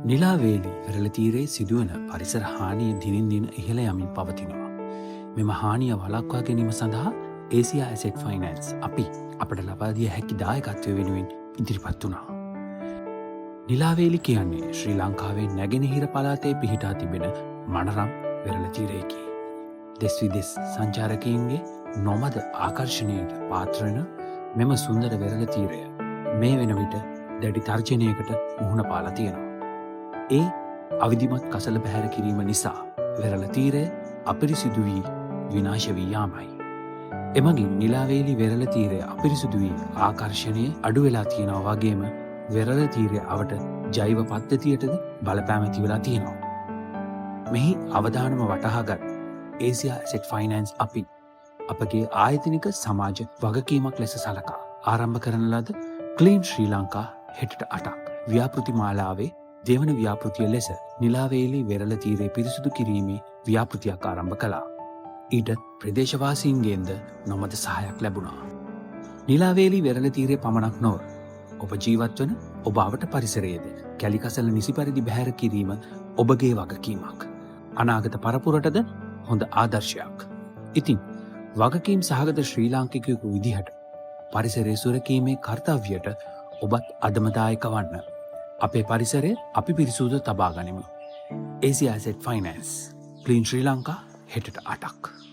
නිලාවේලි වෙරළ තීරයේ සිදුවන පරිසර හානිය දිනින් දින ඉහළ යමින් පවතිනවා. මෙම හානිය වළක්වා ගැනීම සඳහා ඒසියා ඇසෙට් ෆයිනෑන්ස් අපි අපට ලබා දිය හැකි දායකත්වය වෙනුවෙන් ඉදිරිපත් වුණා. නිලාවේලි කියන්නේ ශ්‍රී ලංකාවේ නැගෙනහිර පළාතේ පිහිටා තිබෙන මනරම් වෙරළ තීරයකි. දෙස් විදෙස් සංචාරකයින්ගේ නොමද ආකර්ෂණයට පාත්‍රන මෙම සුන්දර වෙරළ තීරය මේ වෙන විට දැඩි තර්ජනයකට මුහුණ පාලා තියෙනවා. ඒ අවිධිමත් කසල පැහැර කිරීම නිසා වෙරළ තීරය අපිරිසිදු වී විනාශ වී යාමයි. එමගින් නිලාවේලි වෙරළ තීරය අපිරිසිදු වී ආකර්ෂණය අඩු වෙලා තියෙනවා වගේම වෙරළ තීරය අවට ජෛව පද්ධතියටද බලපෑම ඇති වෙලා තියෙනවා. මෙහි අවධානම වටහාගත් ඒසියා ඇසෙට් ෆයිනෑන්ස් අපි අපගේ ආයතනික සමාජ වගකීමක් ලෙස සලකා ආරම්භ කරන ලද ක්ලීන් ශ්‍රී ලංකා හෙටට 8ක් ව්‍යාපෘති මාලාවේ දෙවන ව්‍යාපෘතිය ලෙස නිලාවේලි වෙරළ තීරය පිරිසුදු කිරීමේ ව්‍යාපෘතියක් ආරම්භ කළා. ඊට ප්‍රදේශවාසීන්ගෙන්ද නොමද සහයක් ලැබුණා. නිලාවේලි වෙරළ තීරය පමණක් නොව ඔබ ජීවත්වන ඔබ අවට පරිසරයේද කැලිකසල නිසි පරිදි බැහැර කිරීම ඔබගේ වගකීමක්. අනාගත පරපුරටද හොඳ ආදර්ශයක්. ඉතින් වගකීම් සහගත ශ්‍රී ලාංකිකයෙකු විදිහට පරිසරය සුරකීමේ කර්තව්‍යයට ඔබත් අදමදායක වන්න. අපේ පරිසරය අපි පිරිසුදු තබා ගනිමු. ඒසියා ඇසෙට් ෆයිනෑන්ස් ක්ලීන් ශ්‍රී ලංකා හෙටට 8ක්.